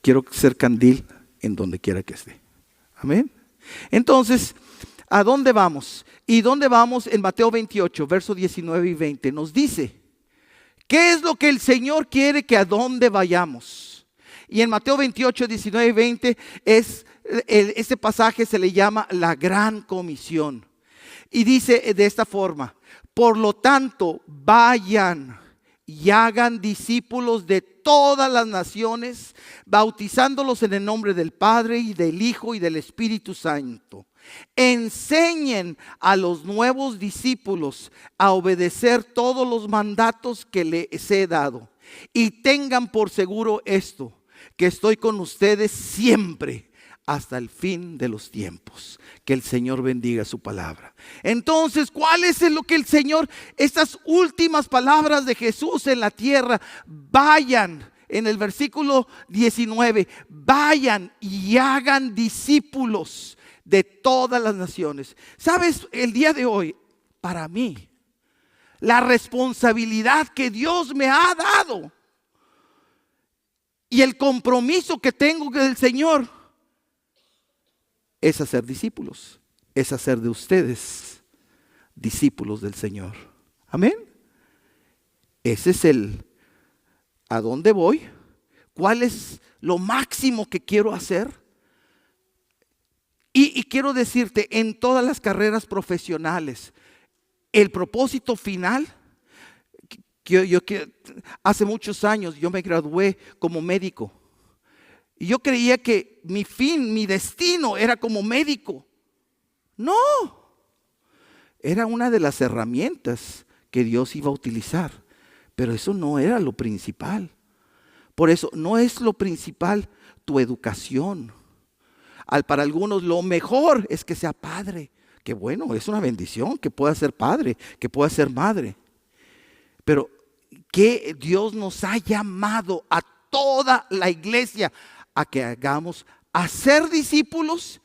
quiero ser candil en donde quiera que esté. Amén. Entonces, ¿a dónde vamos? ¿Y dónde vamos? En Mateo 28, versos 19 y 20. Nos dice, ¿qué es lo que el Señor quiere que a dónde vayamos? Y en Mateo 28, 19 y 20, este pasaje se le llama la gran comisión. Y dice de esta forma, por lo tanto, vayan y hagan discípulos de todas las naciones, bautizándolos en el nombre del Padre y del Hijo y del Espíritu Santo. Enseñen a los nuevos discípulos a obedecer todos los mandatos que les he dado. Y tengan por seguro esto, que estoy con ustedes siempre hasta el fin de los tiempos. Que el Señor bendiga su palabra. Entonces, ¿cuál es lo que el Señor, estas últimas palabras de Jesús en la tierra? Vayan, en el versículo 19, vayan y hagan discípulos de todas las naciones. ¿Sabes? El día de hoy, para mí, la responsabilidad que Dios me ha dado y el compromiso que tengo con el Señor es hacer discípulos, es hacer de ustedes discípulos del Señor. Amén. Ese es ¿a dónde voy? ¿Cuál es lo máximo que quiero hacer? Y quiero decirte, en todas las carreras profesionales, el propósito final, hace muchos años yo me gradué como médico. Y yo creía que mi fin, mi destino era como médico. No, era una de las herramientas que Dios iba a utilizar. Pero eso no era lo principal. Por eso no es lo principal tu educación. Para algunos lo mejor es que sea padre. Que bueno, es una bendición que pueda ser padre, que pueda ser madre. Pero que Dios nos ha llamado a toda la iglesia a que hagamos a ser discípulos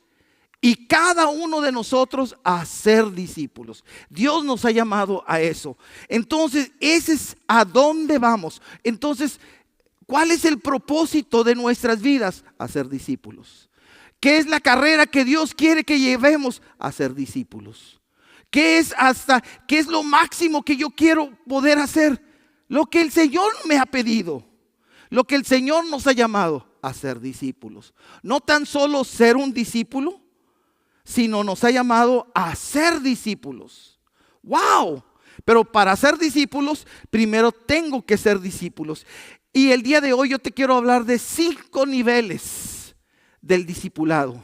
y cada uno de nosotros a ser discípulos. Dios nos ha llamado a eso. Entonces, ese es a dónde vamos. Entonces, ¿cuál es el propósito de nuestras vidas? A ser discípulos. ¿Qué es la carrera que Dios quiere que llevemos? A ser discípulos. ¿Qué es lo máximo que yo quiero poder hacer? Lo que el Señor me ha pedido. Lo que el Señor nos ha llamado a ser discípulos. No tan solo ser un discípulo, sino nos ha llamado a ser discípulos. ¡Wow! Pero para ser discípulos, primero tengo que ser discípulos. Y el día de hoy yo te quiero hablar de 5 niveles del discipulado.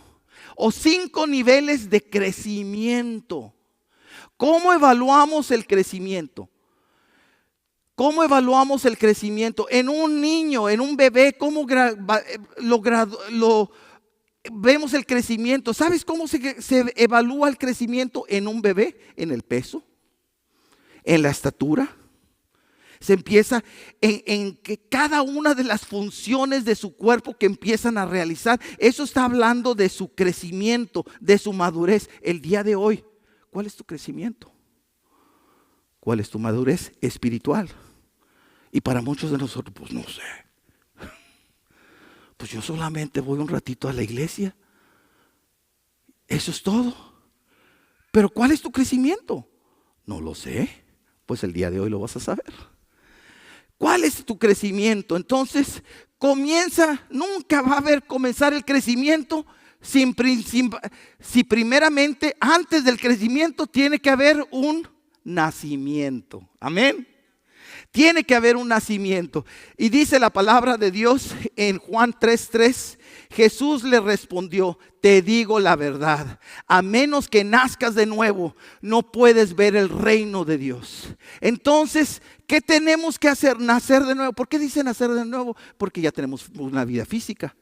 O 5 niveles de crecimiento. ¿Cómo evaluamos el crecimiento? ¿Cómo evaluamos el crecimiento? En un niño, en un bebé, ¿cómo vemos el crecimiento? ¿Sabes cómo se evalúa el crecimiento en un bebé? En el peso, en la estatura. Se empieza en que cada una de las funciones de su cuerpo que empiezan a realizar, eso está hablando de su crecimiento, de su madurez. El día de hoy, ¿cuál es tu crecimiento? ¿Cuál es tu madurez espiritual? Y para muchos de nosotros, pues no sé. Pues yo solamente voy un ratito a la iglesia. Eso es todo. Pero ¿cuál es tu crecimiento? No lo sé. Pues el día de hoy lo vas a saber. ¿Cuál es tu crecimiento? Entonces, nunca va a haber comenzar el crecimiento si primeramente antes del crecimiento tiene que haber un nacimiento. Amén. Tiene que haber un nacimiento. Y dice la palabra de Dios en Juan 3:3, Jesús le respondió, te digo la verdad, a menos que nazcas de nuevo, no puedes ver el reino de Dios. Entonces, ¿qué tenemos que hacer? Nacer de nuevo. ¿Por qué dice nacer de nuevo? Porque ya tenemos una vida física.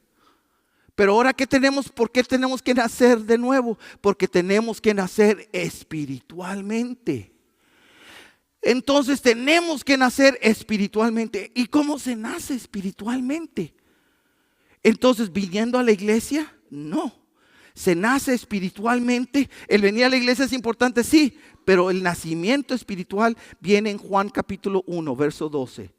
Pero ahora, ¿por qué tenemos que nacer de nuevo? Porque tenemos que nacer espiritualmente. Entonces tenemos que nacer espiritualmente. ¿Y cómo se nace espiritualmente? Entonces, ¿viniendo a la iglesia? No. Se nace espiritualmente. El venir a la iglesia es importante, sí, pero el nacimiento espiritual viene en Juan capítulo 1, verso 12.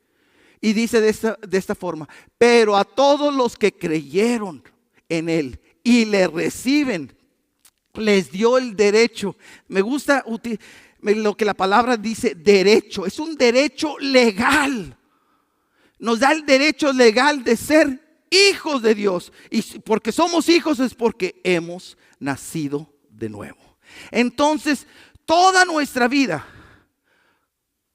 Y dice de esta forma: pero a todos los que creyeron en Él y le reciben, les dio el derecho. Me gusta lo que la palabra dice, derecho. Es un derecho legal. Nos da el derecho legal de ser hijos de Dios. Y porque somos hijos es porque hemos nacido de nuevo. Entonces, toda nuestra vida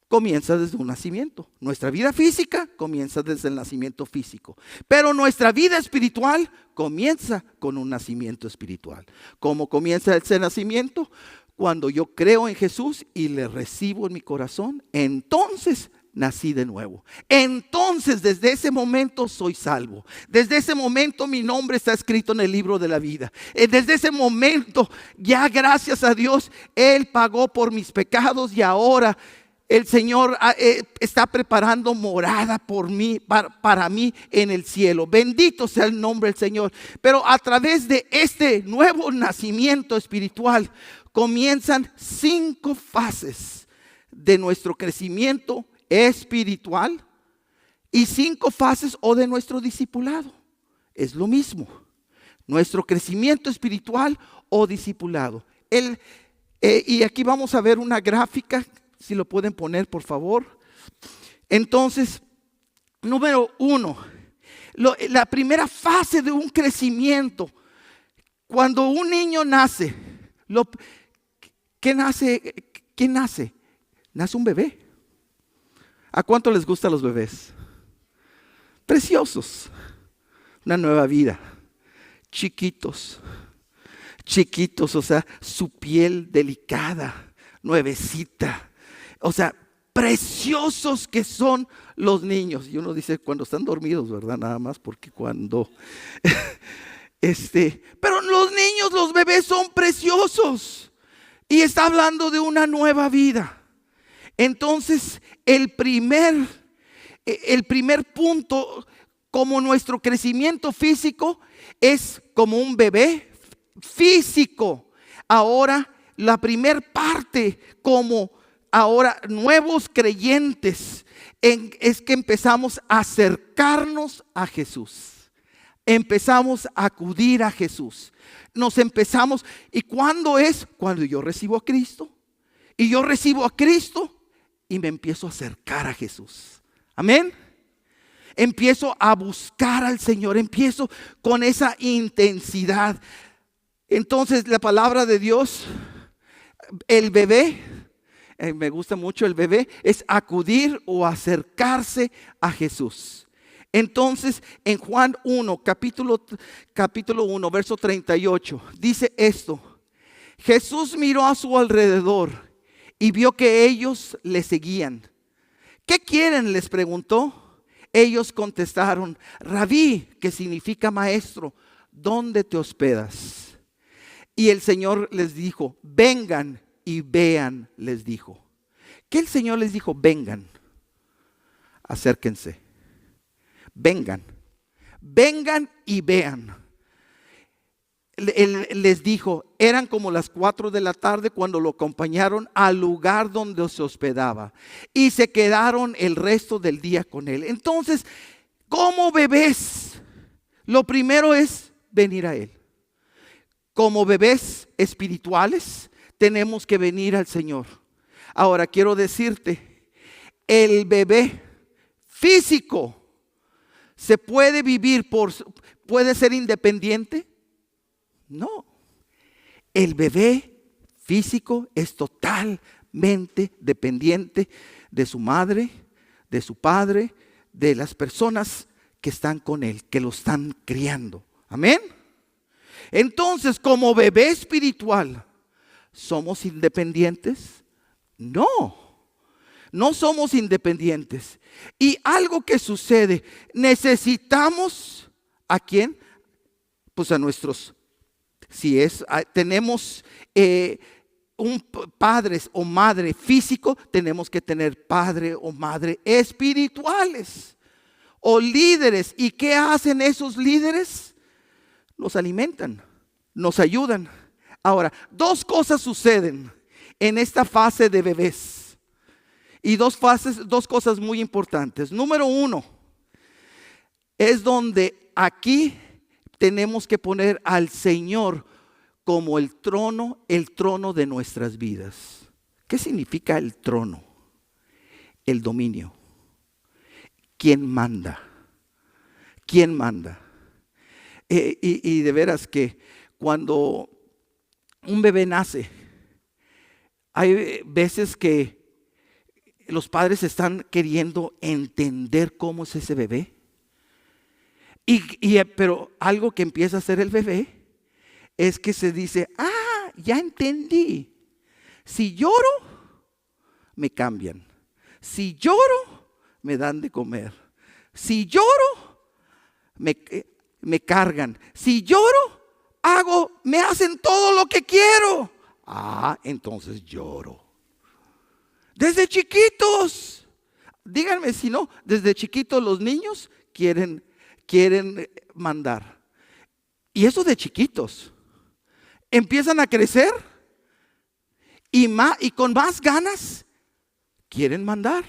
comienza desde un nacimiento. Nuestra vida física comienza desde el nacimiento físico. Pero nuestra vida espiritual comienza con un nacimiento espiritual. ¿Cómo comienza ese nacimiento? Cuando yo creo en Jesús y le recibo en mi corazón, entonces nací de nuevo. Entonces, desde ese momento soy salvo. Desde ese momento mi nombre está escrito en el libro de la vida. Desde ese momento, ya gracias a Dios, Él pagó por mis pecados y ahora el Señor está preparando morada por mí, para mí en el cielo. Bendito sea el nombre del Señor. Pero a través de este nuevo nacimiento espiritual comienzan 5 fases de nuestro crecimiento espiritual y 5 fases o de nuestro discipulado. Es lo mismo, nuestro crecimiento espiritual o discipulado. Y aquí vamos a ver una gráfica, si lo pueden poner por favor. Entonces, número 1, la primera fase de un crecimiento. Cuando un niño nace, ¿qué nace? ¿Quién nace? Nace un bebé. ¿A cuánto les gustan los bebés? Preciosos. Una nueva vida. Chiquitos, o sea, su piel delicada, nuevecita. O sea, preciosos que son los niños. Y uno dice cuando están dormidos, ¿verdad? Nada más porque cuando... Pero los niños, los bebés son preciosos. Y está hablando de una nueva vida. Entonces, el primer punto, como nuestro crecimiento físico, es como un bebé físico. Ahora, la primer parte, como ahora nuevos creyentes, es que empezamos a acercarnos a Jesús. Empezamos a acudir a Jesús. ¿Y cuándo es? Cuando yo recibo a Cristo. Y yo recibo a Cristo y me empiezo a acercar a Jesús. Amén. Empiezo a buscar al Señor. Empiezo con esa intensidad. Entonces la palabra de Dios, el bebé, me gusta mucho el bebé, es acudir o acercarse a Jesús. Entonces, en Juan 1, capítulo 1, verso 38, dice esto: Jesús miró a su alrededor y vio que ellos le seguían. ¿Qué quieren?, les preguntó. Ellos contestaron: Rabí, que significa maestro, ¿dónde te hospedas? Y el Señor les dijo: vengan y vean, les dijo. ¿Qué el Señor les dijo? Vengan, acérquense. Vengan y vean. Él les dijo, eran como las 4 de la tarde cuando lo acompañaron al lugar donde se hospedaba y se quedaron el resto del día con él. Entonces, como bebés, lo primero es venir a él. Como bebés espirituales, tenemos que venir al Señor. Ahora quiero decirte, el bebé físico ¿se puede vivir puede ser independiente? No. El bebé físico es totalmente dependiente de su madre, de su padre, de las personas que están con él, que lo están criando. Amén. Entonces, como bebé espiritual, ¿somos independientes? No. No somos independientes. Y algo que sucede, necesitamos ¿a quién? Pues a nuestros, tenemos un padre o madre físico, tenemos que tener padre o madre espirituales o líderes. ¿Y qué hacen esos líderes? Nos alimentan, nos ayudan. Ahora, 2 cosas suceden en esta fase de bebés. Y dos cosas muy importantes. Número uno, es donde aquí tenemos que poner al Señor como el trono de nuestras vidas. ¿Qué significa el trono? El dominio. ¿Quién manda? ¿Quién manda? Y de veras que cuando un bebé nace, hay veces que los padres están queriendo entender cómo es ese bebé. Pero algo que empieza a hacer el bebé es que se dice, ya entendí. Si lloro, me cambian. Si lloro, me dan de comer. Si lloro, me cargan. Si lloro, me hacen todo lo que quiero. Entonces lloro. Desde chiquitos, díganme si no, desde chiquitos los niños quieren mandar. Y eso de chiquitos. Empiezan a crecer y con más ganas quieren mandar.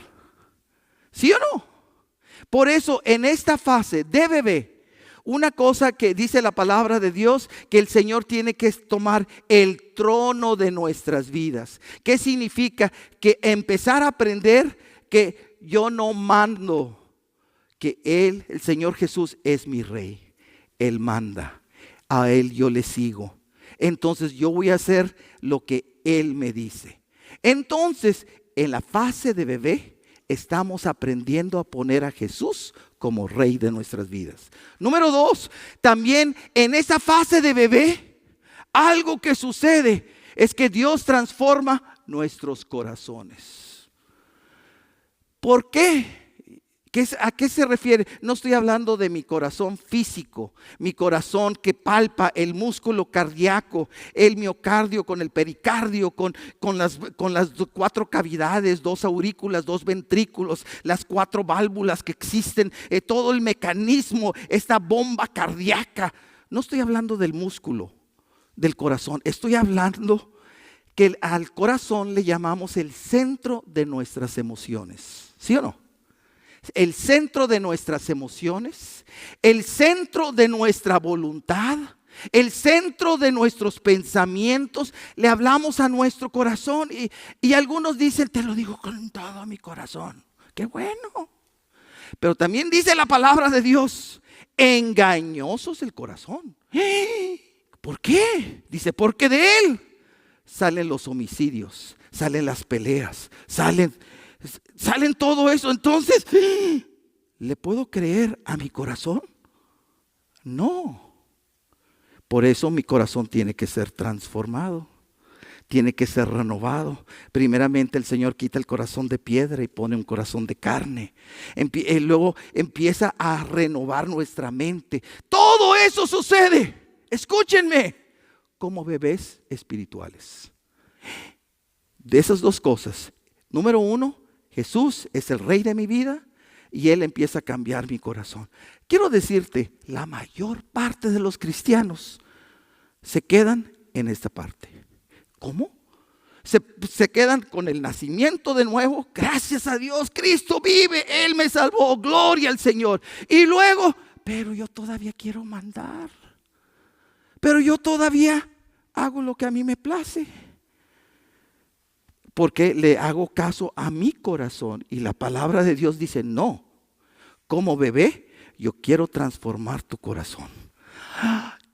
¿Sí o no? Por eso en esta fase de bebé, una cosa que dice la palabra de Dios, que el Señor tiene que tomar el trono de nuestras vidas. ¿Qué significa? Que empezar a aprender que yo no mando, que Él, el Señor Jesús, es mi Rey. Él manda, a Él yo le sigo. Entonces yo voy a hacer lo que Él me dice. Entonces, en la fase de bebé, estamos aprendiendo a poner a Jesús como Rey de nuestras vidas. Número 2, también en esa fase de bebé, algo que sucede es que Dios transforma nuestros corazones. ¿Por qué? ¿A qué se refiere? No estoy hablando de mi corazón físico, mi corazón que palpa el músculo cardíaco, el miocardio con el pericardio, con las 4 cavidades, 2 aurículas, 2 ventrículos, las 4 válvulas que existen, todo el mecanismo, esta bomba cardíaca. No estoy hablando del músculo, del corazón, estoy hablando que al corazón le llamamos el centro de nuestras emociones. ¿Sí o no? El centro de nuestras emociones, el centro de nuestra voluntad, el centro de nuestros pensamientos. Le hablamos a nuestro corazón y algunos dicen, te lo digo con todo mi corazón. Qué bueno. Pero también dice la palabra de Dios, engañoso es el corazón. ¿Por qué? Dice, porque de él salen los homicidios, salen las peleas, salen todo eso. Entonces, ¿le puedo creer a mi corazón? No. Por eso mi corazón tiene que ser transformado, tiene que ser renovado. Primeramente el Señor quita el corazón de piedra y pone un corazón de carne. Luego empieza a renovar nuestra mente. Todo eso sucede, escúchenme, como bebés espirituales. De esas dos cosas, número 1, Jesús es el Rey de mi vida y Él empieza a cambiar mi corazón. Quiero decirte, la mayor parte de los cristianos se quedan en esta parte. ¿Cómo? Se quedan con el nacimiento de nuevo. Gracias a Dios, Cristo vive, Él me salvó, gloria al Señor. Y luego, pero yo todavía quiero mandar. Pero yo todavía hago lo que a mí me place. Porque le hago caso a mi corazón. Y la palabra de Dios dice, no, como bebé, yo quiero transformar tu corazón.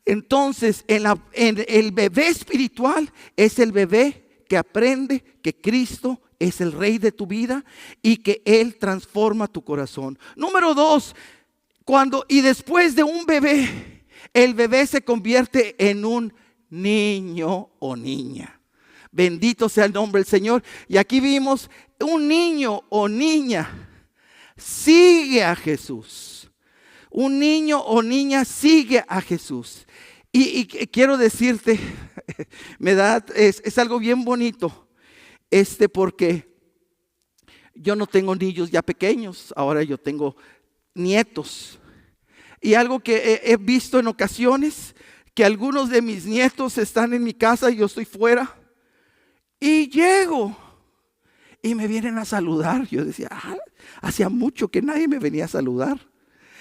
Entonces, el bebé espiritual es el bebé que aprende que Cristo es el Rey de tu vida y que Él transforma tu corazón. Número 2, después de un bebé, el bebé se convierte en un niño o niña. Bendito sea el nombre del Señor. Y aquí vimos un niño o niña sigue a Jesús. Un niño o niña sigue a Jesús. Y quiero decirte, es algo bien bonito. Porque yo no tengo niños ya pequeños, ahora yo tengo nietos. Y algo que he visto en ocasiones, que algunos de mis nietos están en mi casa y yo estoy fuera. Y llego y me vienen a saludar. Yo decía, hacía mucho que nadie me venía a saludar.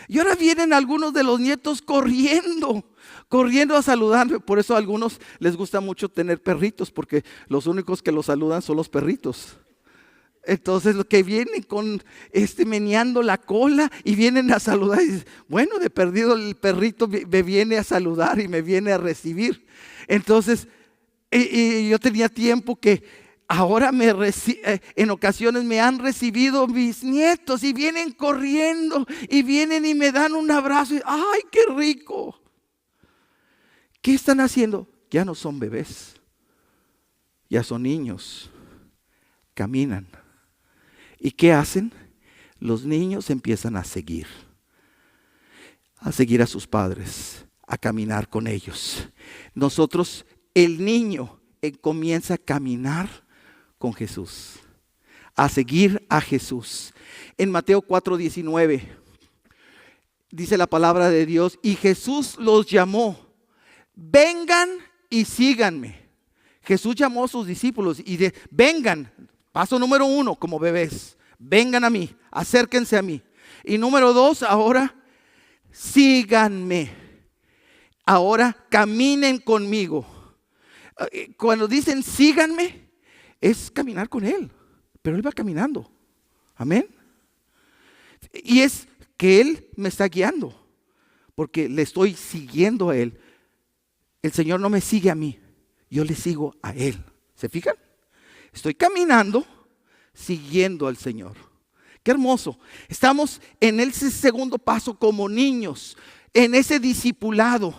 Y ahora vienen algunos de los nietos corriendo a saludarme. Por eso a algunos les gusta mucho tener perritos, porque los únicos que los saludan son los perritos. Entonces los que vienen con meneando la cola y vienen a saludar, y dicen, bueno, de perdido el perrito me viene a saludar y me viene a recibir. Entonces yo tenía tiempo que ahora en ocasiones me han recibido mis nietos y vienen corriendo y vienen y me dan un abrazo y, ¡ay, qué rico! ¿Qué están haciendo? Ya no son bebés, ya son niños, caminan. ¿Y qué hacen? Los niños empiezan a seguir a sus padres, a caminar con ellos. Nosotros, el niño comienza a caminar con Jesús, a seguir a Jesús. En Mateo 4:19 dice la palabra de Dios, y Jesús los llamó, vengan y síganme. Jesús llamó a sus discípulos y vengan. Paso número 1, como bebés, vengan a mí, acérquense a mí. Y número 2, ahora, síganme. Ahora caminen conmigo. Cuando dicen síganme, es caminar con Él, pero Él va caminando. Amén. Y es que Él me está guiando, porque le estoy siguiendo a Él. El Señor no me sigue a mí, yo le sigo a Él. ¿Se fijan? Estoy caminando, siguiendo al Señor. Qué hermoso. Estamos en ese segundo paso como niños, en ese discipulado.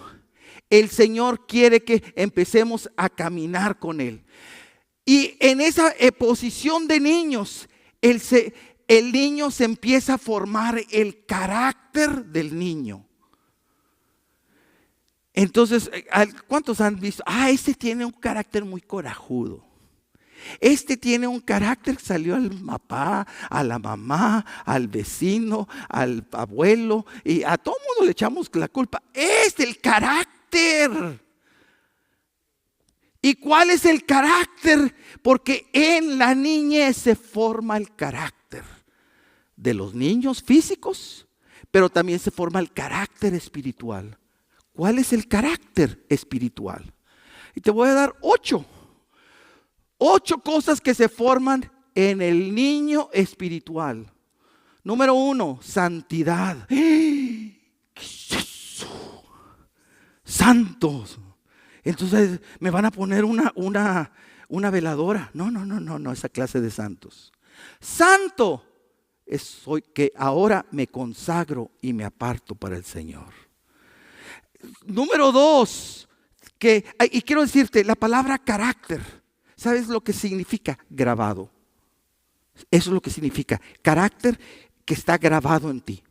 El Señor quiere que empecemos a caminar con Él. Y en esa posición de niños, el niño se empieza a formar el carácter del niño. Entonces, ¿cuántos han visto? Este tiene un carácter muy corajudo. Este tiene un carácter que salió al papá, a la mamá, al vecino, al abuelo, y a todo mundo le echamos la culpa. Es el carácter. ¿Y cuál es el carácter? Porque en la niñez se forma el carácter de los niños físicos, pero también se forma el carácter espiritual. ¿Cuál es el carácter espiritual? Y te voy a dar 8 cosas que se forman en el niño espiritual. Número 1, santidad. ¿Qué es eso? Santos. Entonces me van a poner una veladora. No, esa clase de santos. Santo soy que ahora me consagro y me aparto para el Señor. Número 2, y quiero decirte, la palabra carácter, ¿sabes lo que significa? Grabado. Eso es lo que significa. Carácter que está grabado en ti.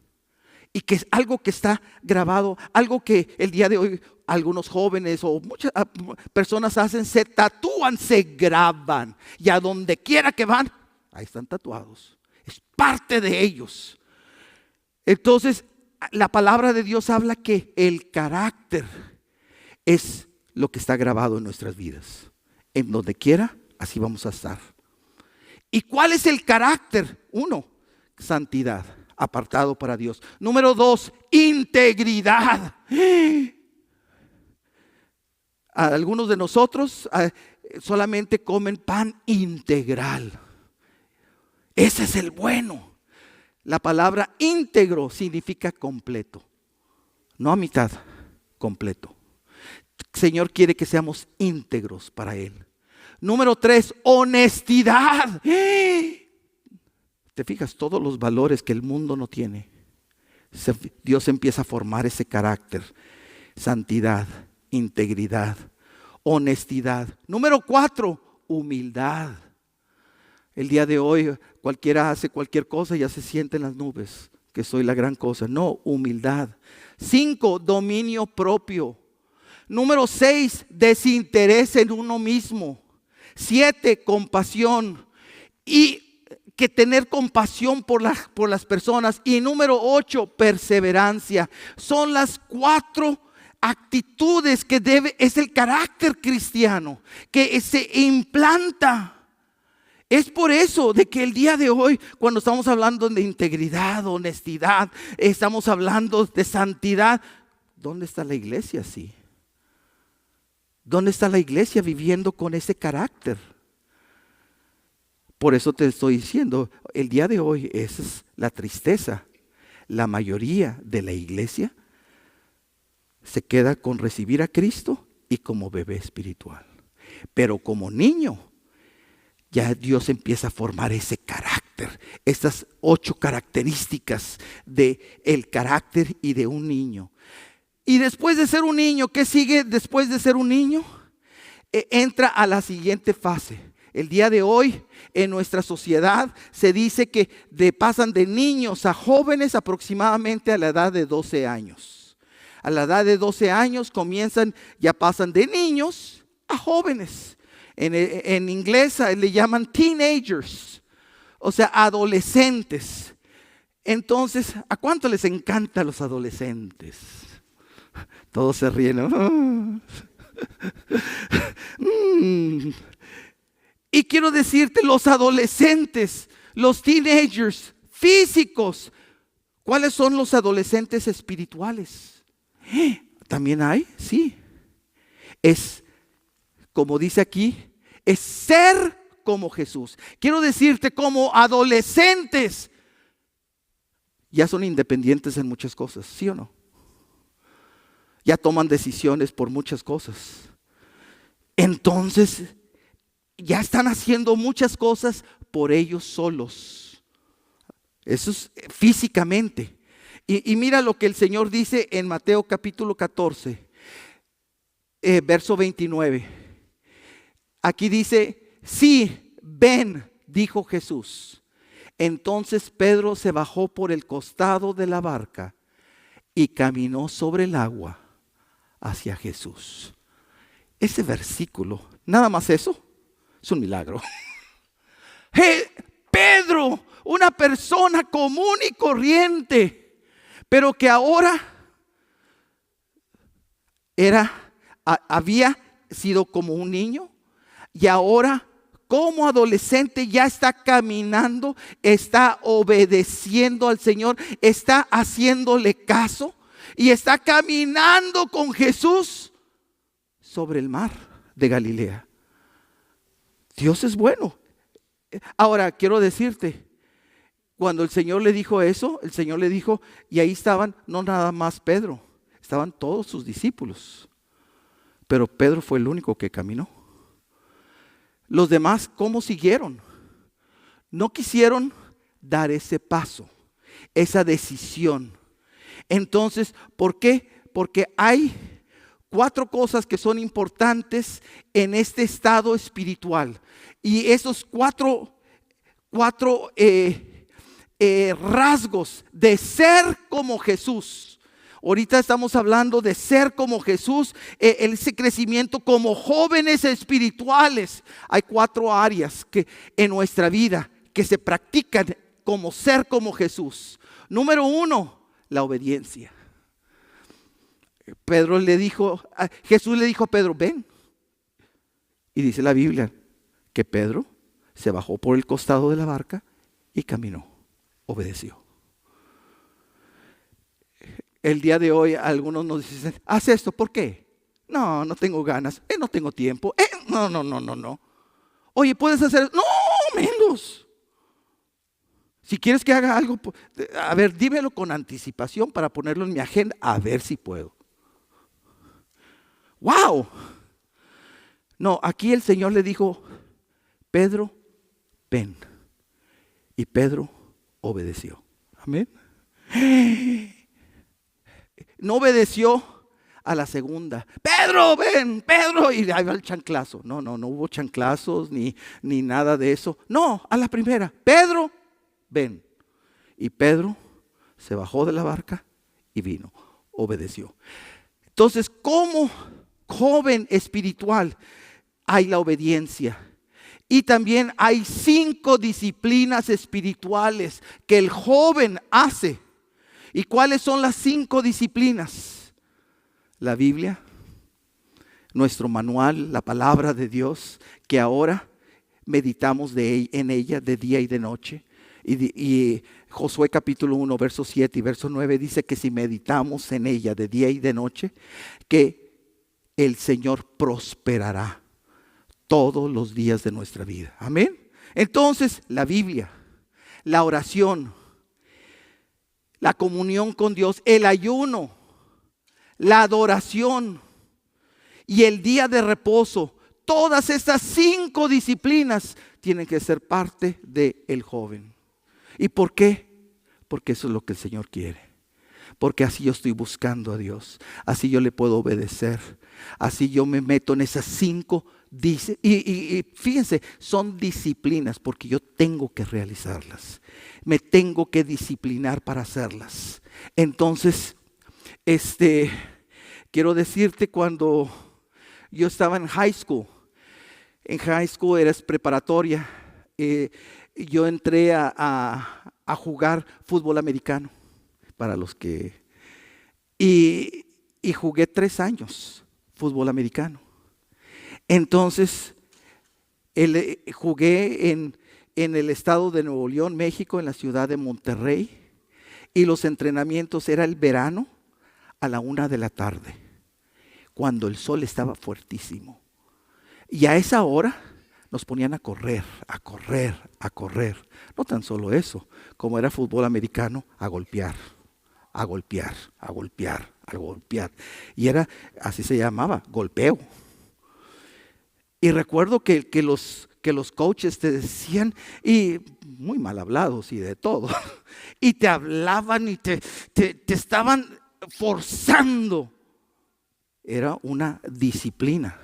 Y que es algo que está grabado, algo que el día de hoy algunos jóvenes o muchas personas hacen, se tatúan, se graban. Y a donde quiera que van, ahí están tatuados. Es parte de ellos. Entonces, la palabra de Dios habla que el carácter es lo que está grabado en nuestras vidas. En donde quiera, así vamos a estar. ¿Y cuál es el carácter? 1, santidad, apartado para Dios. Número 2, integridad. Algunos de nosotros solamente comen pan integral. Ese es el bueno. La palabra íntegro significa completo, no a mitad, completo. El Señor quiere que seamos íntegros para Él. Número 3, honestidad. Te fijas, todos los valores que el mundo no tiene, Dios empieza a formar ese carácter. Santidad, integridad, honestidad. Número 4, humildad. El día de hoy cualquiera hace cualquier cosa y ya se siente en las nubes, que soy la gran cosa. No, humildad. 5, dominio propio. Número 6, desinterés en uno mismo. 7, compasión. Y que tener compasión por las personas. Y número 8, perseverancia. Son las 4 actitudes que es el carácter cristiano, que se implanta Es por eso de que el día de hoy, cuando estamos hablando de integridad, honestidad, estamos hablando de santidad, ¿dónde está la iglesia así? ¿Dónde está la iglesia viviendo con ese carácter? Por eso te estoy diciendo, el día de hoy, esa es la tristeza. La mayoría de la iglesia se queda con recibir a Cristo y como bebé espiritual. Pero como niño, ya Dios empieza a formar ese carácter, estas 8 características del carácter y de un niño. Y después de ser un niño, ¿qué sigue después de ser un niño? Entra a la siguiente fase. El día de hoy en nuestra sociedad se dice que pasan de niños a jóvenes aproximadamente a la edad de 12 años. A la edad de 12 años ya pasan de niños a jóvenes. En inglés le llaman teenagers, o sea, adolescentes. Entonces, ¿a cuánto les encantan los adolescentes? Todos se ríen, ¿no? Y quiero decirte, los adolescentes, los teenagers físicos, ¿cuáles son los adolescentes espirituales? ¿También hay? Sí. Es, como dice aquí, es ser como Jesús. Quiero decirte, como adolescentes, ya son independientes en muchas cosas, ¿sí o no? Ya toman decisiones por muchas cosas. Entonces, ya están haciendo muchas cosas por ellos solos. Eso es físicamente. Y mira lo que el Señor dice en Mateo capítulo 14, verso 29. Aquí dice, sí, ven, dijo Jesús. Entonces Pedro se bajó por el costado de la barca y caminó sobre el agua hacia Jesús. Ese versículo, nada más eso, es un milagro. Pedro, una persona común y corriente, pero que ahora había sido como un niño y ahora como adolescente ya está caminando, está obedeciendo al Señor, está haciéndole caso y está caminando con Jesús sobre el mar de Galilea. Dios es bueno. Ahora quiero decirte, cuando el Señor le dijo eso, el Señor le dijo, y ahí estaban no nada más Pedro, estaban todos sus discípulos, pero Pedro fue el único que caminó. Los demás, ¿cómo siguieron? No quisieron dar ese paso, esa decisión. Entonces, ¿por qué? Porque hay 4 cosas que son importantes en este estado espiritual. Y esos cuatro rasgos de ser como Jesús. Ahorita estamos hablando de ser como Jesús, ese crecimiento como jóvenes espirituales. Hay 4 áreas en nuestra vida que se practican como ser como Jesús. Número 1, la obediencia. Jesús le dijo a Pedro, ven. Y dice la Biblia que Pedro se bajó por el costado de la barca y caminó, obedeció. El día de hoy algunos nos dicen, haz esto, ¿por qué? No tengo ganas, no tengo tiempo, no. Oye, ¿puedes hacer? No, menos. Si quieres que haga algo, a ver, dímelo con anticipación para ponerlo en mi agenda, a ver si puedo. ¡Wow! No, aquí el Señor le dijo, Pedro, ven. Y Pedro obedeció. Amén. No obedeció a la segunda. Pedro, ven, Pedro. Y ahí va el chanclazo. No hubo chanclazos ni nada de eso. No, a la primera. Pedro, ven. Y Pedro se bajó de la barca y vino. Obedeció. Entonces, como joven espiritual, hay la obediencia. Y también hay 5 disciplinas espirituales que el joven hace. ¿Y cuáles son las 5 disciplinas? La Biblia, nuestro manual, la palabra de Dios, que ahora meditamos en ella de día y de noche. Y Josué capítulo 1, verso 7 y verso 9 dice que si meditamos en ella de día y de noche, que el Señor prosperará todos los días de nuestra vida. Amén. Entonces, la Biblia, la oración, la comunión con Dios, el ayuno, la adoración y el día de reposo, todas estas 5 disciplinas tienen que ser parte del joven. ¿Y por qué? Porque eso es lo que el Señor quiere. Porque así yo estoy buscando a Dios. Así yo le puedo obedecer. Así yo me meto en esas 5 y fíjense, son disciplinas porque yo tengo que realizarlas. Me tengo que disciplinar para hacerlas. Entonces, quiero decirte, cuando yo estaba en high school eras preparatoria, yo entré a jugar fútbol americano, para los que, y jugué 3 años fútbol americano. Entonces, jugué en el estado de Nuevo León, México, en la ciudad de Monterrey, y los entrenamientos era el verano a la 1 de la tarde, cuando el sol estaba fuertísimo. Y a esa hora nos ponían a correr. No tan solo eso, como era fútbol americano, a golpear. Y era, así se llamaba, golpeo. Y recuerdo que los coaches te decían, y muy mal hablados y de todo, y te hablaban y te estaban forzando. Era una disciplina.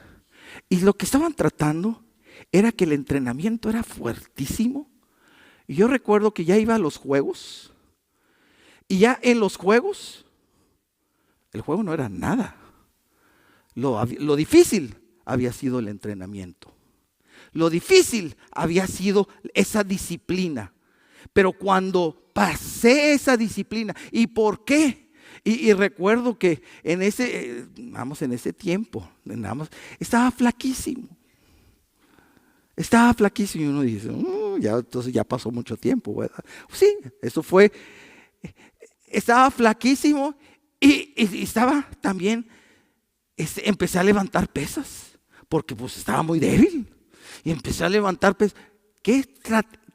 Y lo que estaban tratando era que el entrenamiento era fuertísimo. Y yo recuerdo que ya iba a los juegos. Y ya en los juegos, el juego no era nada. Lo difícil había sido el entrenamiento. Lo difícil había sido esa disciplina. Pero cuando pasé esa disciplina, ¿y por qué? Y recuerdo que en ese tiempo, estaba flaquísimo. Y uno dice, entonces ya pasó mucho tiempo, ¿verdad? Sí, eso fue. Estaba flaquísimo y estaba también, empecé a levantar pesas, porque pues estaba muy débil. Y empecé a levantar pesas. ¿Qué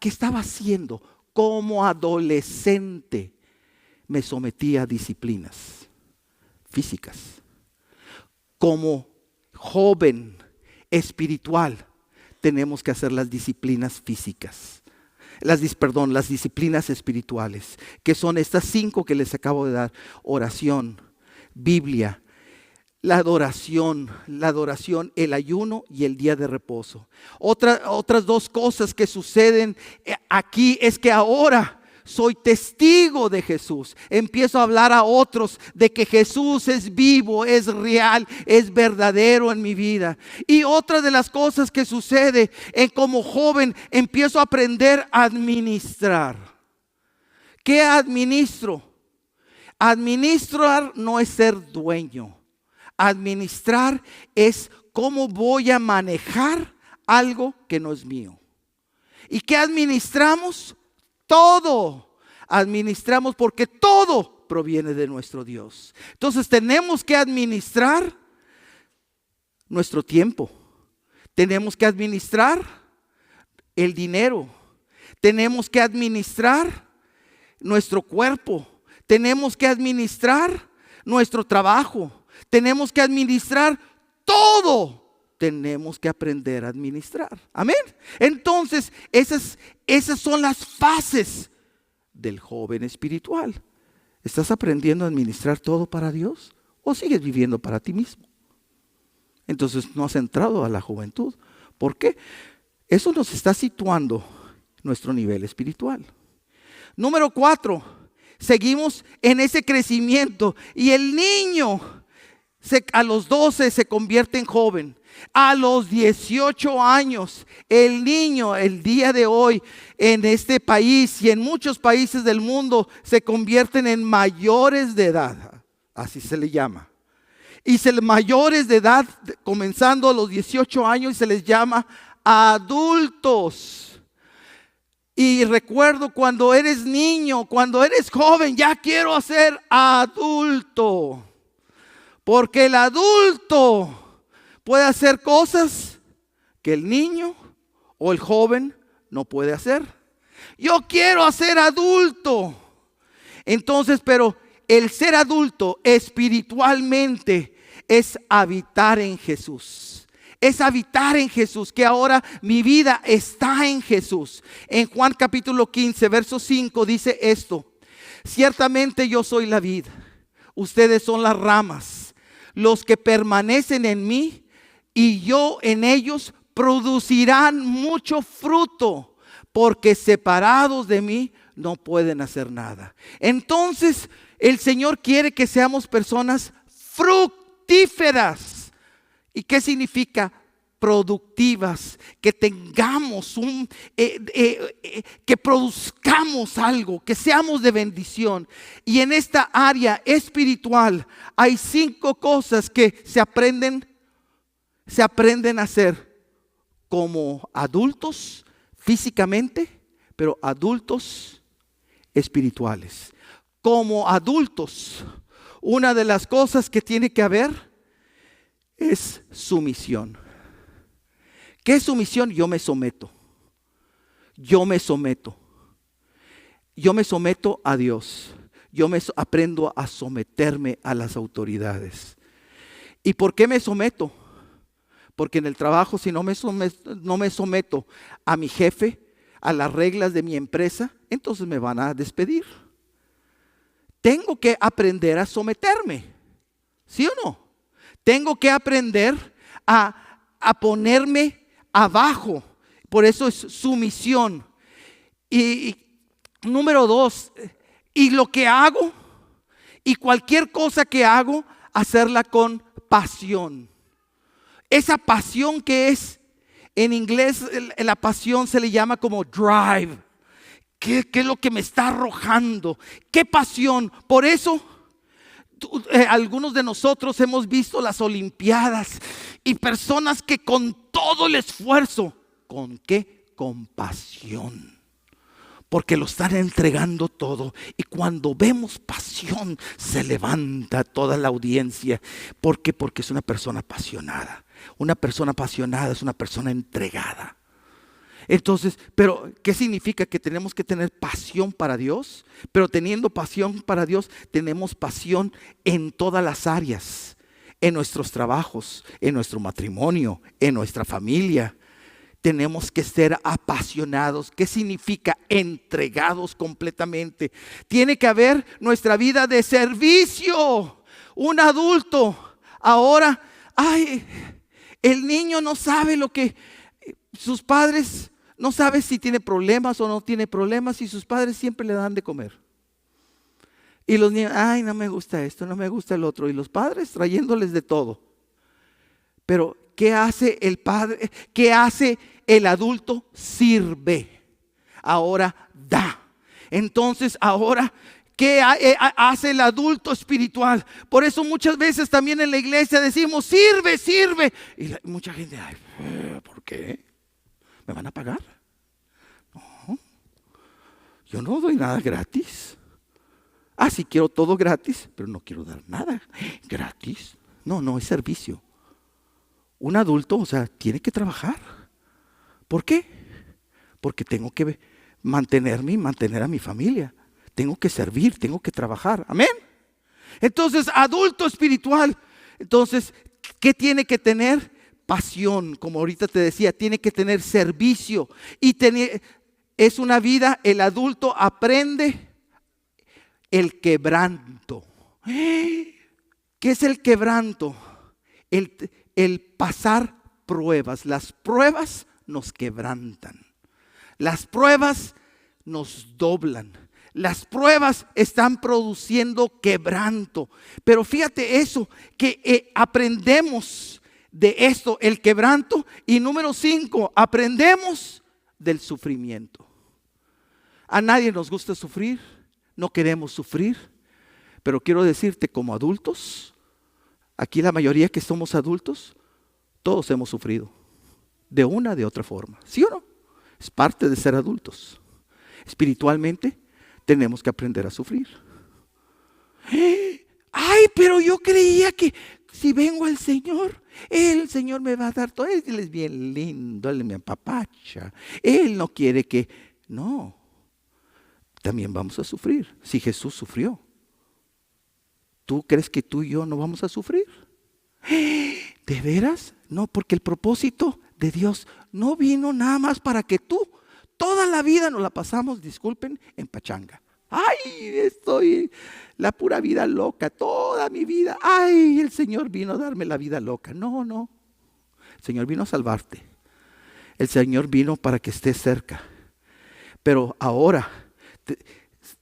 estaba haciendo? Como adolescente me sometí a disciplinas físicas. Como joven espiritual tenemos que hacer las disciplinas físicas. Las disciplinas espirituales, que son estas 5 que les acabo de dar: oración, Biblia, la adoración, el ayuno y el día de reposo. Otras 2 cosas que suceden aquí es que ahora soy testigo de Jesús. Empiezo a hablar a otros de que Jesús es vivo, es real, es verdadero en mi vida. Y otra de las cosas que sucede como joven, empiezo a aprender a administrar. ¿Qué administro? Administrar no es ser dueño. Administrar es cómo voy a manejar algo que no es mío. ¿Y qué administramos? Todo administramos, porque todo proviene de nuestro Dios. Entonces tenemos que administrar nuestro tiempo. Tenemos que administrar el dinero. Tenemos que administrar nuestro cuerpo. Tenemos que administrar nuestro trabajo. Tenemos que administrar todo. Tenemos que aprender a administrar. Amén. Entonces, esas son las fases del joven espiritual. ¿Estás aprendiendo a administrar todo para Dios o sigues viviendo para ti mismo? Entonces no has entrado a la juventud. ¿Por qué? Eso nos está situando nuestro nivel espiritual. Número 4, seguimos en ese crecimiento y el niño a los 12 se convierte en joven. A los 18 años, el niño, el día de hoy, en este país y en muchos países del mundo, se convierten en mayores de edad. Así se le llama. Y mayores de edad, comenzando a los 18 años, se les llama adultos. Y recuerdo cuando eres niño, cuando eres joven, ya quiero ser adulto. Porque el adulto puede hacer cosas que el niño o el joven no puede hacer. Yo quiero ser adulto. Entonces, pero el ser adulto espiritualmente es habitar en Jesús. Es habitar en Jesús, que ahora mi vida está en Jesús. En Juan capítulo 15, verso 5 dice esto: ciertamente yo soy la vid, ustedes son las ramas. Los que permanecen en mí y yo en ellos producirán mucho fruto, porque separados de mí no pueden hacer nada. Entonces el Señor quiere que seamos personas fructíferas. ¿Y qué significa? Productivas, que tengamos que produzcamos algo, que seamos de bendición. Y en esta área espiritual hay 5 cosas que se aprenden a hacer como adultos físicamente, pero adultos espirituales. Como adultos, una de las cosas que tiene que haber es sumisión. ¿Qué es sumisión? Yo me someto. Yo me someto a Dios. Aprendo a someterme a las autoridades. ¿Y por qué me someto? Porque en el trabajo, si no me someto a mi jefe, a las reglas de mi empresa, entonces me van a despedir. Tengo que aprender a someterme, ¿sí o no? Tengo que aprender a ponerme abajo. Por eso es sumisión. Y número 2, y lo que hago, y cualquier cosa que hago, hacerla con pasión. Esa pasión que es, en inglés la pasión se le llama como drive. ¿Qué es lo que me está arrojando? ¿Qué pasión? Por eso algunos de nosotros hemos visto las Olimpiadas y personas que con todo el esfuerzo, ¿con qué? Con pasión. Porque lo están entregando todo. Y cuando vemos pasión, se levanta toda la audiencia. ¿Por qué? Porque es una persona apasionada. Una persona apasionada es una persona entregada. Entonces, pero ¿qué significa? Que tenemos que tener pasión para Dios. Pero teniendo pasión para Dios, tenemos pasión en todas las áreas. En nuestros trabajos, en nuestro matrimonio, en nuestra familia. Tenemos que ser apasionados. ¿Qué significa? Entregados completamente. Tiene que haber nuestra vida de servicio. Un adulto ahora, el niño no sabe lo que sus padres, no sabe si tiene problemas o no tiene problemas, y sus padres siempre le dan de comer. Y los niños, no me gusta esto, no me gusta el otro. Y los padres trayéndoles de todo. Pero ¿qué hace el padre? ¿Qué hace el adulto? Sirve. Ahora da. Entonces ahora, ¿qué hace el adulto espiritual? Por eso muchas veces también en la iglesia decimos, sirve, sirve. Y mucha gente, ¿por qué? ¿Me van a pagar? No, yo no doy nada gratis. Sí quiero todo gratis, pero no quiero dar nada gratis. No, es servicio. Un adulto, tiene que trabajar. ¿Por qué? Porque tengo que mantenerme y mantener a mi familia. Tengo que servir, tengo que trabajar. Amén. Entonces, adulto espiritual. Entonces, ¿qué tiene que tener? Pasión, como ahorita te decía, tiene que tener servicio. Es una vida, el adulto aprende el quebranto. ¿Qué es el quebranto? El pasar pruebas. Las pruebas nos quebrantan. Las pruebas nos doblan. Las pruebas están produciendo quebranto. Pero fíjate eso, que aprendemos de esto, el quebranto. Y número 5, aprendemos del sufrimiento. A nadie nos gusta sufrir, no queremos sufrir. Pero quiero decirte, como adultos, aquí la mayoría que somos adultos, todos hemos sufrido. de una de otra forma. ¿Sí o no? Es parte de ser adultos. Espiritualmente tenemos que aprender a sufrir. Ay, pero yo creía que si vengo al Señor, el Señor me va a dar todo. Él es bien lindo, Él me apapacha. Él no quiere que... No, también vamos a sufrir. Si Jesús sufrió, ¿tú crees que tú y yo no vamos a sufrir? ¿De veras? No, porque el propósito de Dios no vino nada más para que tú, toda la vida nos la pasamos, disculpen, en pachanga. Ay, estoy la pura vida loca, toda mi vida. Ay, el Señor vino a darme la vida loca. No, no. El Señor vino a salvarte. El Señor vino para que estés cerca. Pero ahora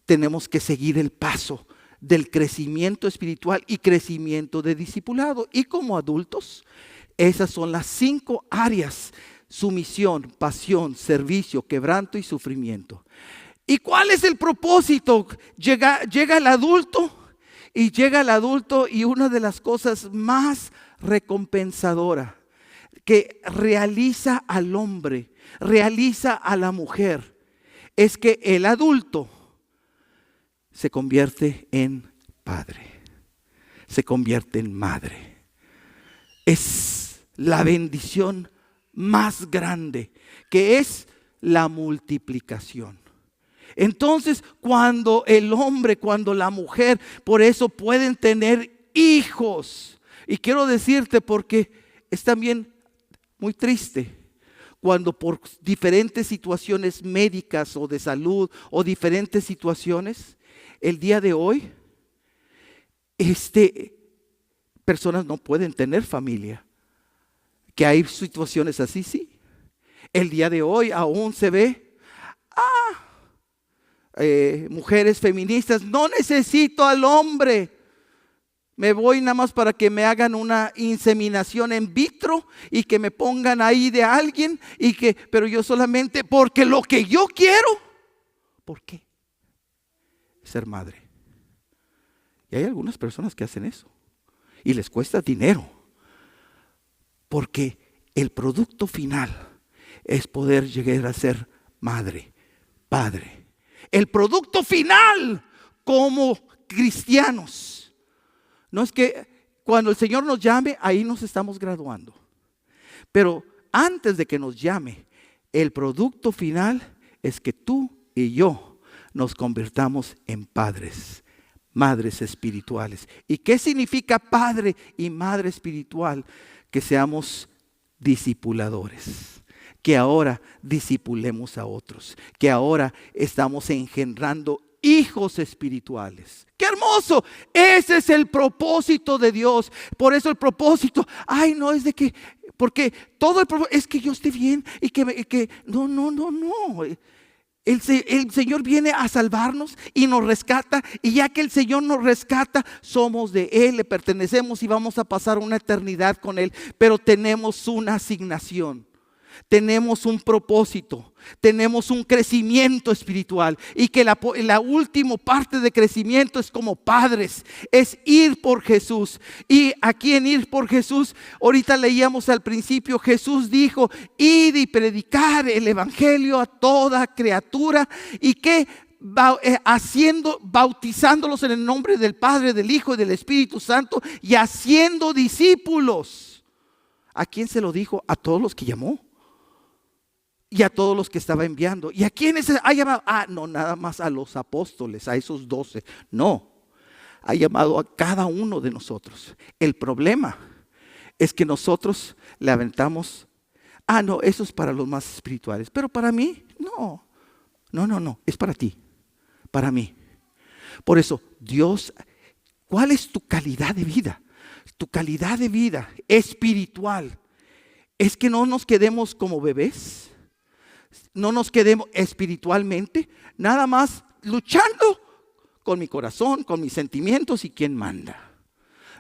tenemos que seguir el paso del crecimiento espiritual y crecimiento de discipulado. Y como adultos, esas son las 5 áreas: sumisión, pasión, servicio, quebranto y sufrimiento. ¿Y cuál es el propósito? Llega el adulto y una de las cosas más recompensadoras que realiza al hombre, realiza a la mujer, es que el adulto se convierte en padre, se convierte en madre. Es la bendición más grande, que es la multiplicación. Entonces, cuando el hombre, cuando la mujer, por eso pueden tener hijos. Y quiero decirte, porque es también muy triste cuando por diferentes situaciones médicas o de salud o diferentes situaciones, el día de hoy, personas no pueden tener familia. Que hay situaciones así, sí. El día de hoy aún se ve, mujeres feministas, no necesito al hombre. Me voy nada más para que me hagan una inseminación in vitro y que me pongan ahí de alguien, pero yo solamente porque lo que yo quiero. ¿Por qué? Ser madre. Y hay algunas personas que hacen eso y les cuesta dinero, porque el producto final es poder llegar a ser madre, padre. El producto final como cristianos. No es que cuando el Señor nos llame, ahí nos estamos graduando. Pero antes de que nos llame, el producto final es que tú y yo nos convirtamos en padres, madres espirituales. ¿Y qué significa padre y madre espiritual? Que seamos discipuladores. Que ahora discipulemos a otros, que ahora estamos engendrando hijos espirituales. ¡Qué hermoso! Ese es el propósito de Dios. Por eso el propósito, no es de que, porque todo el propósito es que yo esté bien y que no. El Señor viene a salvarnos y nos rescata, y ya que el Señor nos rescata, somos de Él, le pertenecemos y vamos a pasar una eternidad con Él. Pero tenemos una asignación. Tenemos un propósito, tenemos un crecimiento espiritual, y que la última parte de crecimiento es como padres, es ir por Jesús. Y aquí en ir por Jesús, ahorita leíamos al principio, Jesús dijo: id y predicar el evangelio a toda criatura, y que bautizándolos en el nombre del Padre, del Hijo y del Espíritu Santo, y haciendo discípulos. ¿A quién se lo dijo? A todos los que llamó. Y a todos los que estaba enviando. ¿Y a quiénes ha llamado? No, nada más a los apóstoles, a esos 12. No, ha llamado a cada uno de nosotros. El problema es que nosotros le aventamos, no, eso es para los más espirituales. Pero para mí, no, es para ti, para mí. Por eso, Dios, ¿cuál es tu calidad de vida? Tu calidad de vida espiritual es que no nos quedemos como bebés. No nos quedemos espiritualmente nada más luchando con mi corazón, con mis sentimientos y quién manda.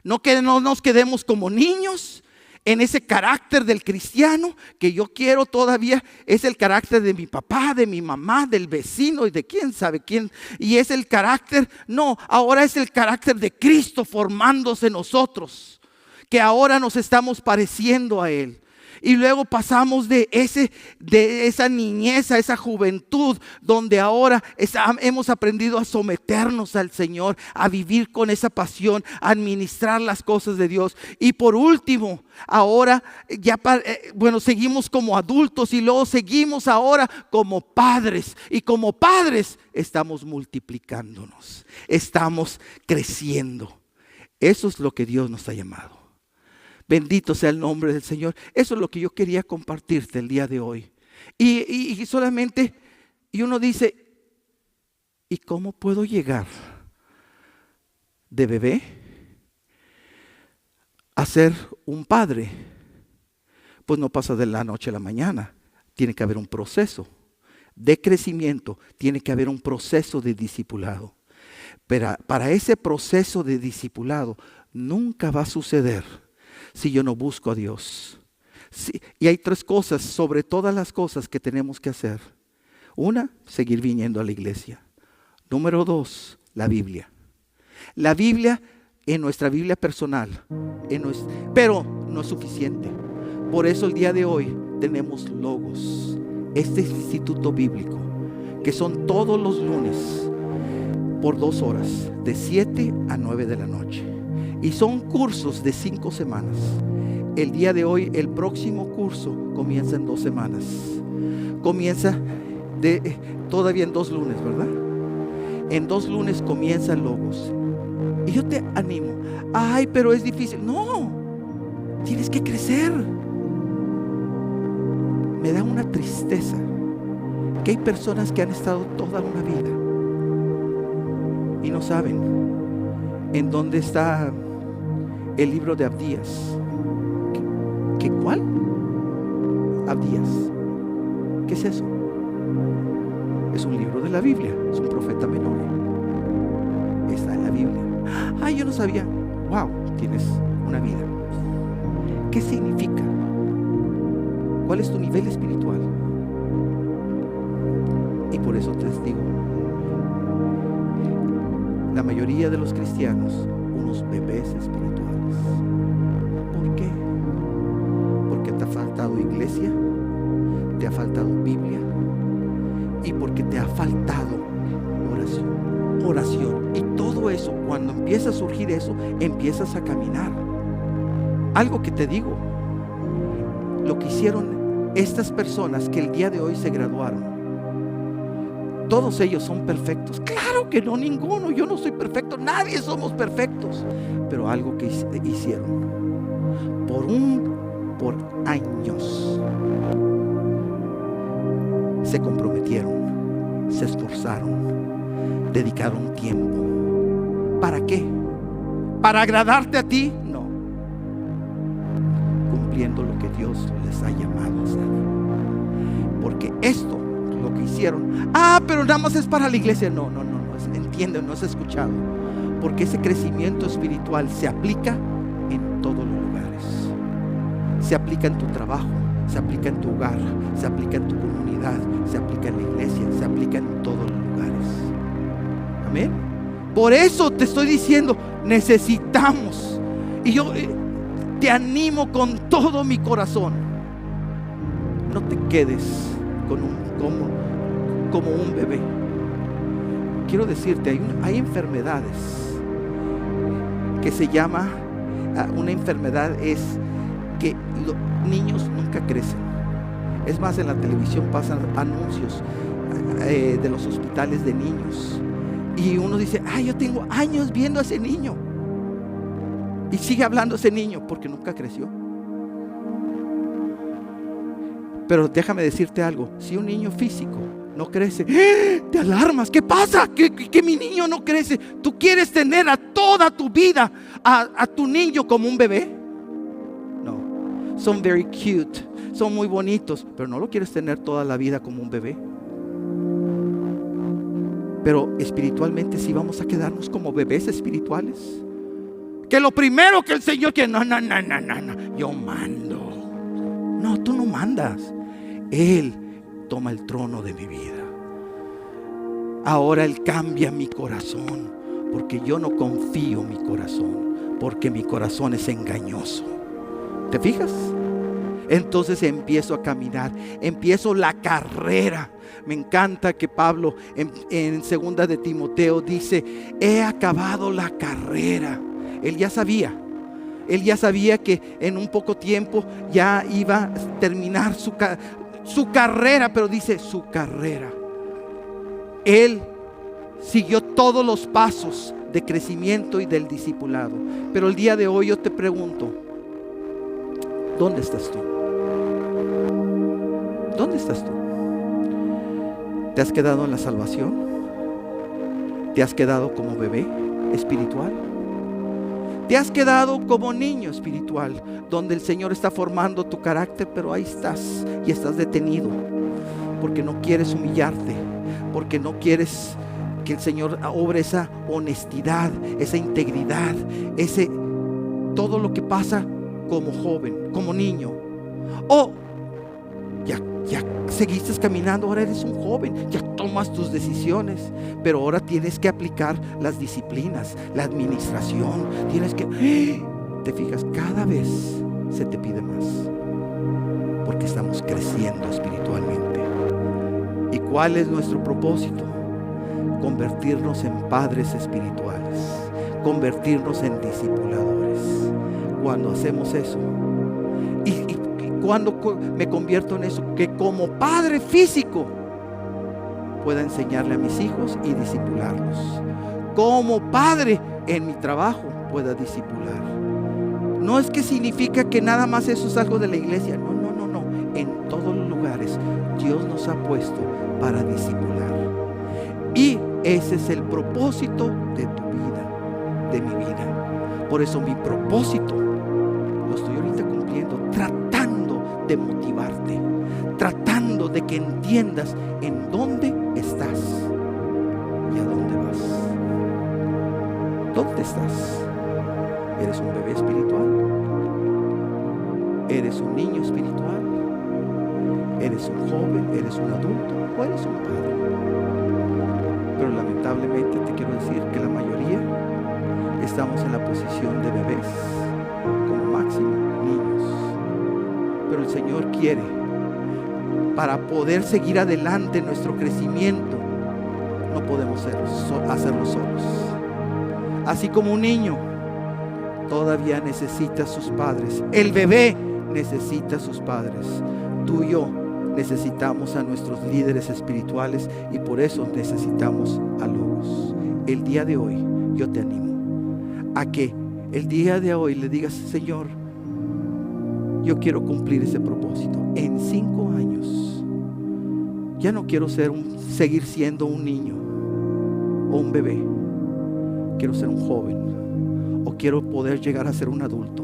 No nos quedemos como niños en ese carácter del cristiano que yo quiero todavía. Es el carácter de mi papá, de mi mamá, del vecino y de quién sabe quién. Y es el carácter, no, ahora es el carácter de Cristo formándose en nosotros, que ahora nos estamos pareciendo a Él. Y luego pasamos de esa niñez a esa juventud, donde ahora hemos aprendido a someternos al Señor, a vivir con esa pasión, a administrar las cosas de Dios. Y por último, ahora ya seguimos como adultos y luego seguimos ahora como padres. Y como padres estamos multiplicándonos, estamos creciendo. Eso es lo que Dios nos ha llamado. Bendito sea el nombre del Señor. Eso es lo que yo quería compartirte el día de hoy. Y solamente, y uno dice, ¿y cómo puedo llegar de bebé a ser un padre? Pues no pasa de la noche a la mañana. Tiene que haber un proceso de crecimiento, tiene que haber un proceso de discipulado. Pero para ese proceso de discipulado nunca va a suceder si yo no busco a Dios. Sí, y hay 3 cosas sobre todas las cosas que tenemos que hacer. 1, seguir viniendo a la iglesia. Número 2, la Biblia. La Biblia en nuestra Biblia personal. Pero no es suficiente. Por eso el día de hoy tenemos Logos, este instituto bíblico, que son todos los lunes por 2 horas, de 7 a 9 de la noche. Y son cursos de 5 semanas. El día de hoy, el próximo curso comienza en 2 semanas. Comienza todavía en 2 lunes, ¿verdad? En 2 lunes comienza Logos. Y yo te animo. Ay, pero es difícil. No, tienes que crecer. Me da una tristeza que hay personas que han estado toda una vida y no saben en dónde está el libro de Abdías. ¿Qué cuál? Abdías. ¿Qué es eso? Es un libro de la Biblia, es un profeta menor. Está en la Biblia. Ay, yo no sabía. Wow, tienes una vida. ¿Qué significa? ¿Cuál es tu nivel espiritual? Y por eso te digo, la mayoría de los cristianos, unos bebés espirituales. ¿Por qué? Porque te ha faltado iglesia, te ha faltado Biblia y porque te ha faltado oración. Y todo eso, cuando empieza a surgir eso, empiezas a caminar. Algo que te digo, lo que hicieron estas personas que el día de hoy se graduaron, todos ellos son perfectos. Claro que no, ninguno. Yo no soy perfecto, nadie somos perfectos. Pero algo que hicieron por años, se comprometieron, se esforzaron, dedicaron tiempo. ¿Para qué? ¿Para agradarte a ti? No. Cumpliendo lo que Dios les ha llamado a hacer. Porque esto, lo que hicieron, pero nada más es para la iglesia. No, entiende, no has escuchado. Porque ese crecimiento espiritual se aplica en todos los lugares. Se aplica en tu trabajo, se aplica en tu hogar, se aplica en tu comunidad, se aplica en la iglesia, se aplica en todos los lugares. Amén. Por eso te estoy diciendo, necesitamos. Y yo te animo con todo mi corazón. No te quedes como un bebé. Quiero decirte, hay enfermedades que se llama, una enfermedad es que los niños nunca crecen. Es más, en la televisión pasan anuncios de los hospitales de niños. Y uno dice, yo tengo años viendo a ese niño. Y sigue hablando ese niño porque nunca creció. Pero déjame decirte algo, si un niño físico no crece, te alarmas. ¿Qué pasa? Que mi niño no crece. ¿Tú quieres tener a toda tu vida a tu niño como un bebé? No, son very cute, son muy bonitos, pero no lo quieres tener toda la vida como un bebé. Pero espiritualmente sí vamos a quedarnos como bebés espirituales. Que lo primero que el Señor quiere, no, yo mando. No, tú no mandas. Él toma el trono de mi vida. Ahora Él cambia mi corazón, porque yo no confío en mi corazón, porque mi corazón es engañoso. ¿Te fijas? Entonces empiezo a caminar, empiezo la carrera. Me encanta que Pablo en segunda de Timoteo dice: he acabado la carrera. Él ya sabía que en un poco tiempo ya iba a terminar su carrera, pero dice su carrera. Él siguió todos los pasos de crecimiento y del discipulado. Pero el día de hoy yo te pregunto: ¿dónde estás tú? ¿Dónde estás tú? ¿Te has quedado en la salvación? ¿Te has quedado como bebé espiritual? ¿Te has quedado como niño espiritual, donde el Señor está formando tu carácter, pero ahí estás y estás detenido porque no quieres humillarte, porque no quieres que el Señor obre esa honestidad, esa integridad, todo lo que pasa como joven, como niño? O ya seguiste caminando, ahora eres un joven, ya tomas tus decisiones, pero ahora tienes que aplicar las disciplinas, la administración. Tienes que, te fijas, cada vez se te pide más, porque estamos creciendo espiritualmente. ¿Y cuál es nuestro propósito? Convertirnos en padres espirituales, convertirnos en discipuladores. Cuando hacemos eso, y cuando me convierto en eso, que como padre físico pueda enseñarle a mis hijos y discipularlos, como padre en mi trabajo pueda discipular. No es que significa que nada más eso es algo de la iglesia, no. En todos los lugares Dios nos ha puesto para discipular, y ese es el propósito de tu vida, de mi vida. Por eso mi propósito lo estoy ahorita cumpliendo, tratando de motivarte, tratando de que entiendas en dónde estás y a dónde vas. ¿Dónde estás? ¿Eres un bebé espiritual? ¿Eres un niño espiritual? ¿Eres un joven? ¿Eres un adulto? ¿O eres un padre? Pero lamentablemente te quiero decir que la mayoría estamos en la posición de bebés, como máximo niños. Pero el Señor quiere, para poder seguir adelante en nuestro crecimiento, no podemos hacerlo solos. Así como un niño todavía necesita a sus padres, el bebé necesita a sus padres. Tú y yo necesitamos a nuestros líderes espirituales, y por eso necesitamos a Logos. El día de hoy yo te animo a que el día de hoy le digas: Señor, yo quiero cumplir ese propósito. En 5 años ya no quiero seguir siendo un niño o un bebé. Quiero ser un joven, o quiero poder llegar a ser un adulto.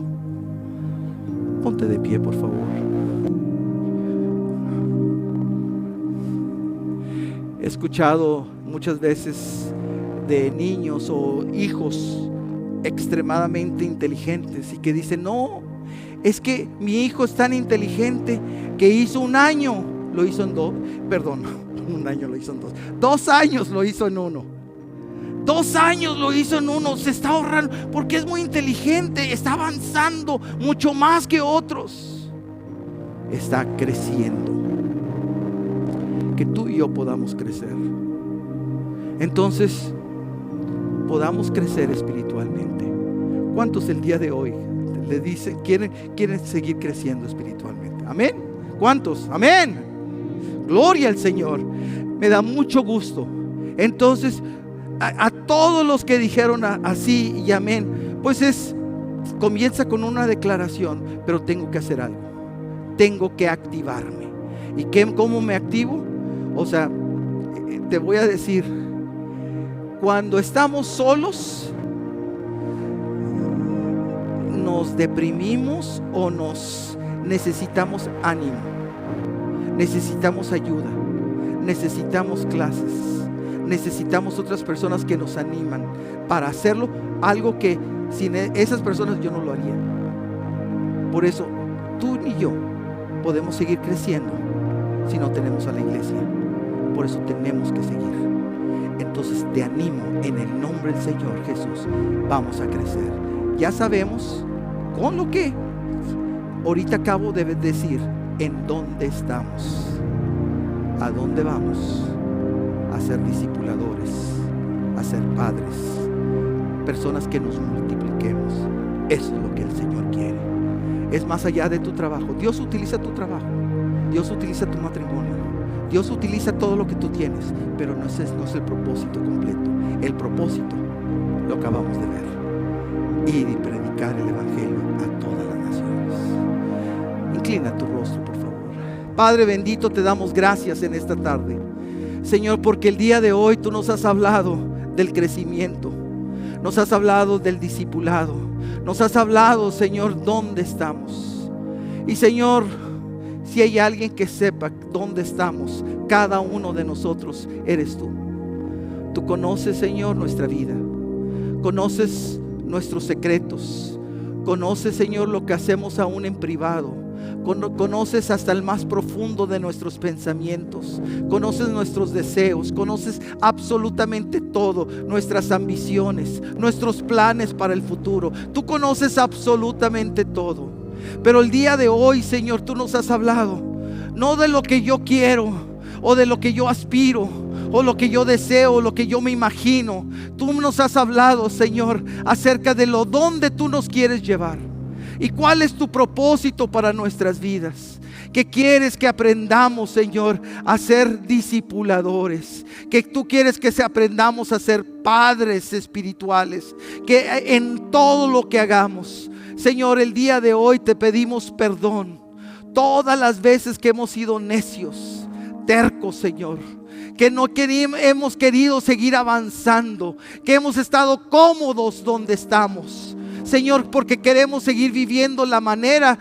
Ponte de pie, por favor. He escuchado muchas veces de niños o hijos extremadamente inteligentes y que dicen: no, es que mi hijo es tan inteligente que hizo 1 año, lo hizo en 2, perdón, 1 año lo hizo en 2, 2 años lo hizo en 1, 2 años lo hizo en 1, se está ahorrando porque es muy inteligente, está avanzando mucho más que otros, está creciendo. Que tú y yo podamos crecer, entonces podamos crecer espiritualmente. ¿Cuántos el día de hoy le dicen quieren seguir creciendo espiritualmente? Amén. ¿Cuántos? Amén. Gloria al Señor. Me da mucho gusto. Entonces, a todos los que dijeron así y amén, pues comienza con una declaración, pero tengo que hacer algo. Tengo que activarme. ¿Y cómo me activo? O sea, te voy a decir, cuando estamos solos, nos deprimimos o necesitamos ánimo, necesitamos ayuda, necesitamos clases, necesitamos otras personas que nos animan para hacerlo, algo que sin esas personas yo no lo haría. Por eso tú ni yo podemos seguir creciendo si no tenemos a la iglesia. Por eso tenemos que seguir. Entonces te animo en el nombre del Señor Jesús. Vamos a crecer. Ya sabemos con lo que Ahorita acabo de decir en dónde estamos. ¿A dónde vamos? A ser discipuladores, a ser padres, personas que nos multipliquemos. Eso es lo que el Señor quiere. Es más allá de tu trabajo. Dios utiliza tu trabajo, Dios utiliza tu matrimonio, Dios utiliza todo lo que tú tienes, pero no es el propósito completo. El propósito lo acabamos de ver: ir y predicar el evangelio a todas las naciones. Inclina tu rostro, por favor. Padre bendito, te damos gracias en esta tarde, Señor, porque el día de hoy tú nos has hablado del crecimiento, nos has hablado del discipulado, nos has hablado, Señor, dónde estamos. Y Señor, si hay alguien que sepa dónde estamos, cada uno de nosotros eres tú. Tú conoces, Señor, nuestra vida, conoces nuestros secretos, conoces, Señor, lo que hacemos aún en privado. Conoces hasta el más profundo de nuestros pensamientos, conoces nuestros deseos, conoces absolutamente todo, nuestras ambiciones, nuestros planes para el futuro. Tú conoces absolutamente todo. Pero el día de hoy, Señor, tú nos has hablado, no de lo que yo quiero o de lo que yo aspiro o lo que yo deseo o lo que yo me imagino. Tú nos has hablado, Señor, acerca de lo donde tú nos quieres llevar. ¿Y cuál es tu propósito para nuestras vidas? Que quieres que aprendamos, Señor, a ser discipuladores. Que tú quieres que aprendamos a ser padres espirituales. Que en todo lo que hagamos, Señor, el día de hoy te pedimos perdón. Todas las veces que hemos sido necios, tercos, Señor, que no hemos querido seguir avanzando, que hemos estado cómodos donde estamos, Señor, porque queremos seguir viviendo la manera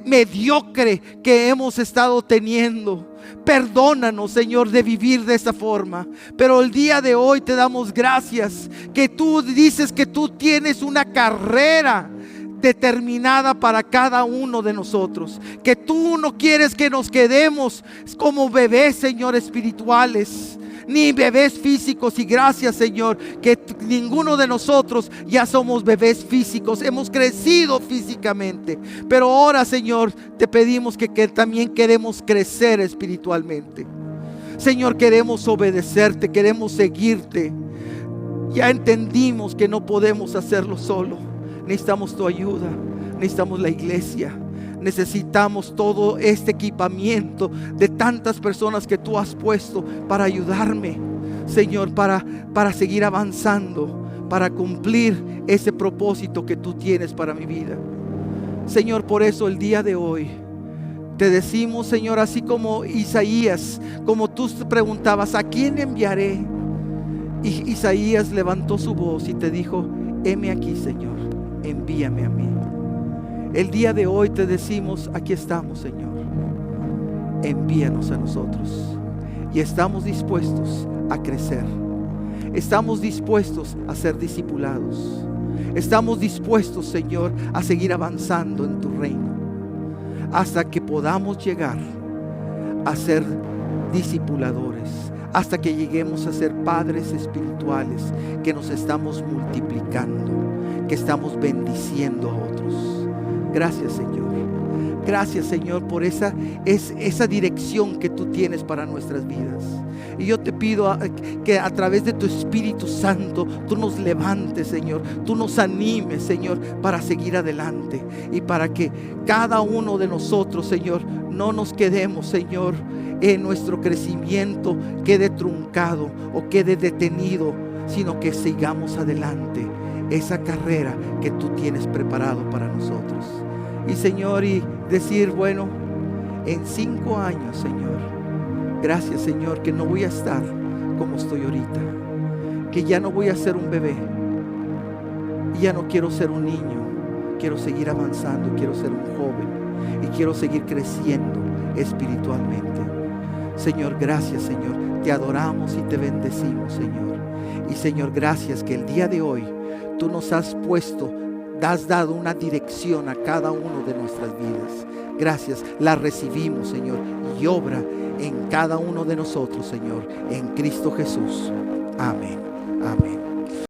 mediocre que hemos estado teniendo. Perdónanos, Señor, de vivir de esa forma. Pero el día de hoy te damos gracias, que tú dices que tú tienes una carrera determinada para cada uno de nosotros, que tú no quieres que nos quedemos como bebés, Señor, espirituales, ni bebés físicos. Y gracias, Señor, que ninguno de nosotros ya somos bebés físicos, hemos crecido físicamente, pero ahora, Señor, te pedimos que también queremos crecer espiritualmente. Señor, queremos obedecerte, queremos seguirte. Ya entendimos que no podemos hacerlo solo. Necesitamos tu ayuda, necesitamos la iglesia, necesitamos todo este equipamiento de tantas personas que tú has puesto para ayudarme, Señor, para seguir avanzando, para cumplir ese propósito que tú tienes para mi vida. Señor, por eso el día de hoy te decimos, Señor, así como Isaías, como tú te preguntabas, ¿a quién enviaré? Y Isaías levantó su voz y te dijo, heme aquí, Señor, envíame a mí. El día de hoy te decimos, aquí estamos, Señor, envíanos a nosotros. Y estamos dispuestos a crecer, estamos dispuestos a ser discipulados, estamos dispuestos, Señor, a seguir avanzando en tu reino, hasta que podamos llegar a ser discipuladores, hasta que lleguemos a ser padres espirituales, que nos estamos multiplicando, que estamos bendiciendo a otros. Gracias, Señor. Gracias, Señor, por esa dirección que tú tienes para nuestras vidas. Y yo te pido que a través de tu Espíritu Santo tú nos levantes, Señor, tú nos animes, Señor, para seguir adelante, y para que cada uno de nosotros, Señor, no nos quedemos, Señor, en nuestro crecimiento quede truncado o quede detenido, sino que sigamos adelante esa carrera que tú tienes preparado para nosotros. Y, Señor, y decir, bueno, en 5 años, Señor, gracias, Señor, que no voy a estar como estoy ahorita, que ya no voy a ser un bebé, y ya no quiero ser un niño, quiero seguir avanzando, quiero ser un joven, y quiero seguir creciendo espiritualmente. Señor, gracias, Señor, te adoramos y te bendecimos, Señor. Y, Señor, gracias que el día de hoy tú nos has dado una dirección a cada uno de nuestras vidas. Gracias, la recibimos, Señor, y obra en cada uno de nosotros, Señor, en Cristo Jesús. Amén, amén.